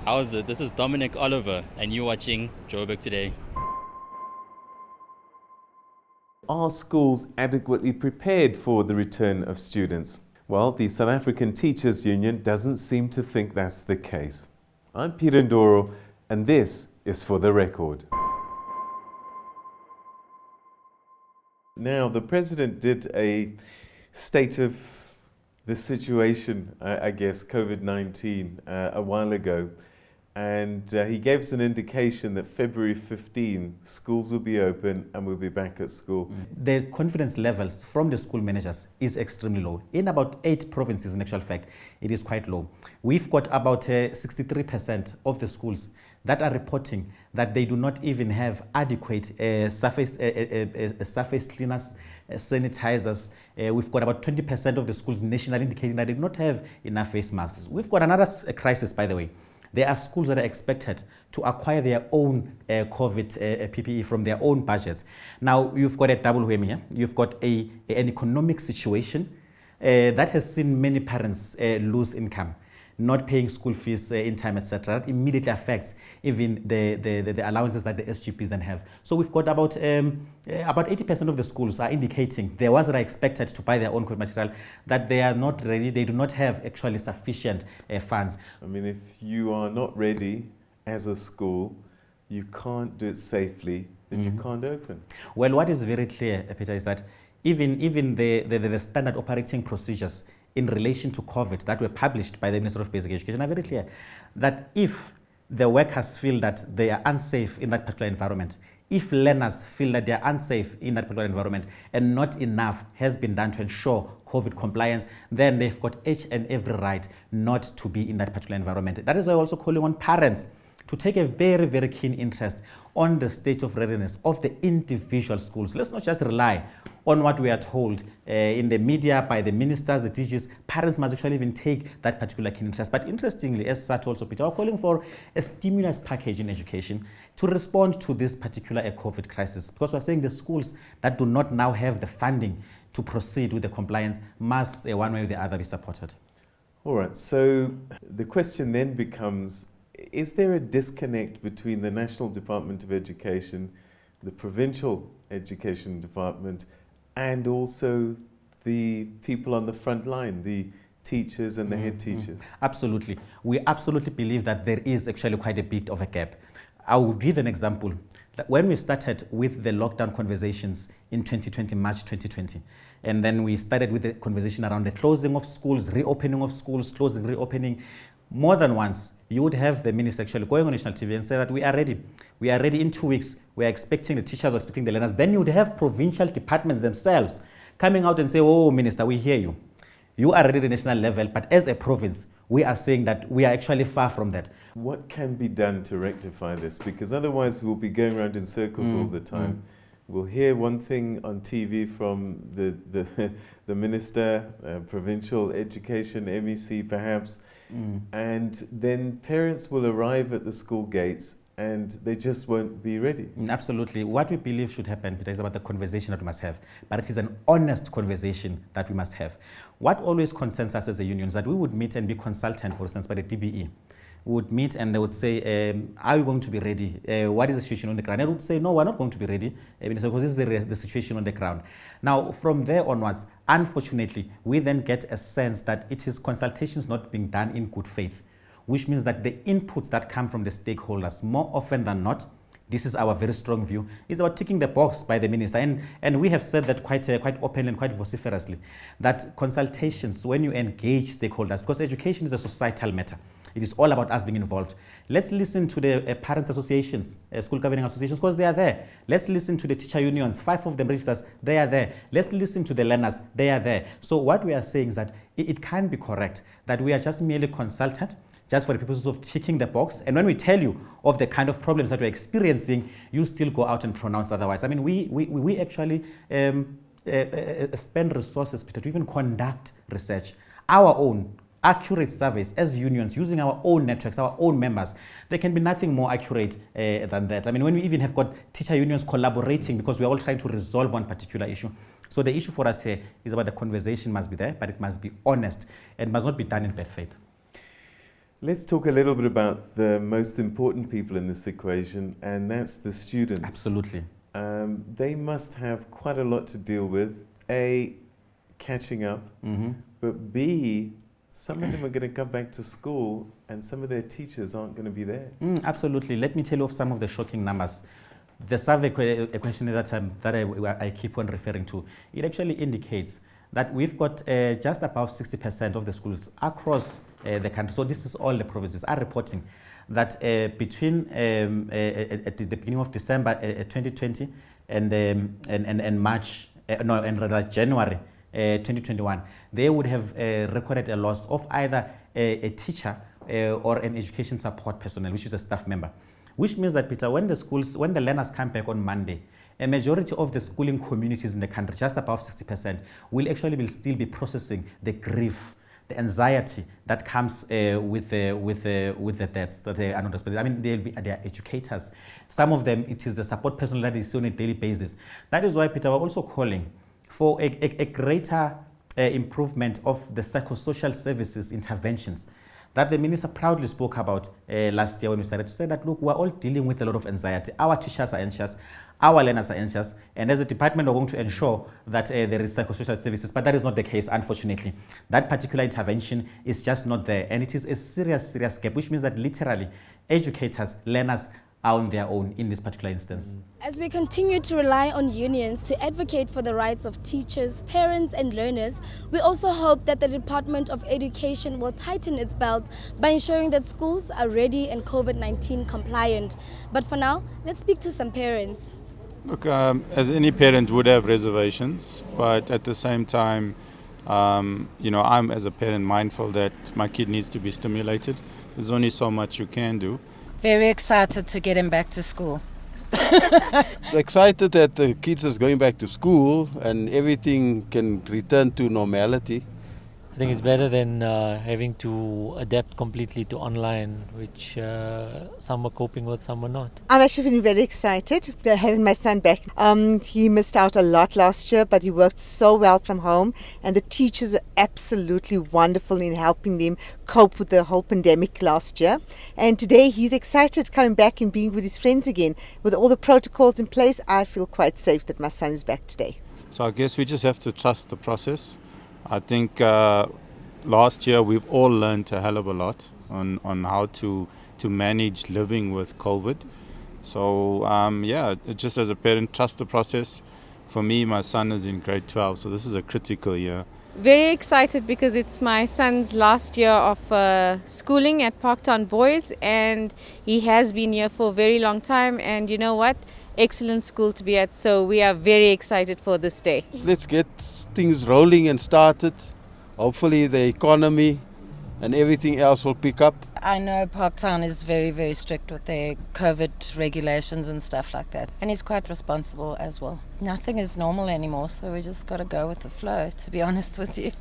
How's it? This is Dominic Oliver, and you're watching Joburg Today. Are schools adequately prepared for the return of students? Well, the South African Teachers Union doesn't seem to think that's the case. I'm Peter Ndoro, and this is For the Record. Now, the President did a state of the situation, COVID-19, a while ago. And he gave us an indication that February 15, schools will be open and we'll be back at school. The confidence levels from the school managers is extremely low. In about 8 provinces, in actual fact, it is quite low. We've got about 63% of the schools that are reporting that they do not even have adequate surface cleaners, sanitizers. We've got about 20% of the schools nationally indicating that they do not have enough face masks. We've got another crisis, by the way. There are schools that are expected to acquire their own COVID PPE from their own budgets. Now, you've got a double whammy here. You've got an economic situation that has seen many parents lose income, not paying school fees in time, etc. That immediately affects even the allowances that the SGPs then have. So we've got about 80% of the schools are indicating, the ones that are expected to buy their own COVID material, that they are not ready, they do not have actually sufficient funds. I mean, if you are not ready as a school, you can't do it safely, then you can't open. Well, what is very clear, Peter, is that even the standard operating procedures in relation to COVID that were published by the Minister of Basic Education are very clear that if the workers feel that they are unsafe in that particular environment, if learners feel that they are unsafe in that particular environment and not enough has been done to ensure COVID compliance, then they've got each and every right not to be in that particular environment. That is why we're also calling on parents to take a very, very keen interest on the state of readiness of the individual schools. Let's not just rely on what we are told in the media by the ministers, the teachers. Parents must actually even take that particular keen interest. But interestingly, as Sat also, Peter, we're calling for a stimulus package in education to respond to this particular COVID crisis, because we're saying the schools that do not now have the funding to proceed with the compliance must, one way or the other, be supported. All right, so the question then becomes, is there a disconnect between the National Department of Education, the Provincial Education Department, and also the people on the front line, the teachers and the head teachers? Absolutely. We absolutely believe that there is actually quite a bit of a gap. I will give an example. When we started with the lockdown conversations in 2020, March 2020, and then we started with the conversation around the closing of schools, reopening of schools, closing, reopening, more than once, you would have the minister actually going on national TV and say that we are ready. We are ready in 2 weeks. We are expecting the teachers, we're expecting the learners. Then you would have provincial departments themselves coming out and say, oh, minister, we hear you. You are ready at the national level, but as a province, we are saying that we are actually far from that. What can be done to rectify this? Because otherwise we'll be going around in circles all the time. We'll hear one thing on TV from the minister, provincial education, MEC perhaps, and then parents will arrive at the school gates and they just won't be ready. Absolutely. What we believe should happen, Peter, is about the conversation that we must have. But it is an honest conversation that we must have. What always concerns us as a union is that we would meet and be consulted, for instance, by the DBE. We would meet and they would say, are we going to be ready? What is the situation on the ground? And we would say, no, we're not going to be ready, because this is the situation on the ground. Now, from there onwards, unfortunately, we then get a sense that it is consultations not being done in good faith, which means that the inputs that come from the stakeholders, more often than not, this is our very strong view, is about ticking the box by the minister. And we have said that quite openly and quite vociferously, that consultations, when you engage stakeholders, because education is a societal matter, it is all about us being involved. Let's listen to the parents' associations, school governing associations, because they are there. Let's listen to the teacher unions, 5 of them registers, they are there. Let's listen to the learners, they are there. So what we are saying is that it can be correct that we are just merely consulted, just for the purposes of ticking the box. And when we tell you of the kind of problems that we're experiencing, you still go out and pronounce otherwise. I mean, we actually spend resources, Peter, to even conduct research, our own, accurate surveys as unions using our own networks, our own members. There can be nothing more accurate than that. I mean, when we even have got teacher unions collaborating because we're all trying to resolve one particular issue. So the issue for us here is about the conversation must be there, but it must be honest and must not be done in bad faith. Let's talk a little bit about the most important people in this equation, and that's the students. Absolutely. They must have quite a lot to deal with. A, catching up, but B, some of them are going to come back to school and some of their teachers aren't going to be there. Absolutely. Let me tell you of some of the shocking numbers. The survey question that I keep on referring to, it actually indicates that we've got just above 60% of the schools across the country. So this is all the provinces are reporting that between at the beginning of December 2020 and March, and January 2021, they would have recorded a loss of either a teacher or an education support personnel, which is a staff member. Which means that, Peter, when the learners come back on Monday, a majority of the schooling communities in the country, just above 60%, will still be processing the grief, the anxiety that comes with the deaths that they are not respected. I mean, they are educators. Some of them, it is the support personnel that is on a daily basis. That is why, Peter, we're also calling for a greater improvement of the psychosocial services interventions that the minister proudly spoke about last year when we started to say that, look, we're all dealing with a lot of anxiety. Our teachers are anxious, our learners are anxious, and as a department, we're going to ensure that there is psychosocial services, but that is not the case, unfortunately. That particular intervention is just not there, and it is a serious gap, which means that literally educators, learners are on their own in this particular instance. As we continue to rely on unions to advocate for the rights of teachers, parents and learners, we also hope that the Department of Education will tighten its belt by ensuring that schools are ready and COVID-19 compliant. But for now, let's speak to some parents. Look, as any parent would have reservations, but at the same time, I'm as a parent mindful that my kid needs to be stimulated. There's only so much you can do. Very excited to get him back to school. Excited that the kids is going back to school and everything can return to normality. I think it's better than having to adapt completely to online, which some are coping with, some are not. I'm actually feeling very excited having my son back. He missed out a lot last year, but he worked so well from home, and the teachers were absolutely wonderful in helping them cope with the whole pandemic last year. And today he's excited coming back and being with his friends again. With all the protocols in place, I feel quite safe that my son is back today. So I guess we just have to trust the process. I think last year we've all learned a hell of a lot on how to manage living with COVID. So just as a parent, trust the process. For me, my son is in grade 12, so this is a critical year. Very excited because it's my son's last year of schooling at Parktown Boys, and he has been here for a very long time, and you know what? Excellent school to be at, so we are very excited for this day. Let's get things rolling and started. Hopefully the economy and everything else will pick up. I know Parktown is very, very strict with their COVID regulations and stuff like that. And he's quite responsible as well. Nothing is normal anymore, so we just got to go with the flow, to be honest with you.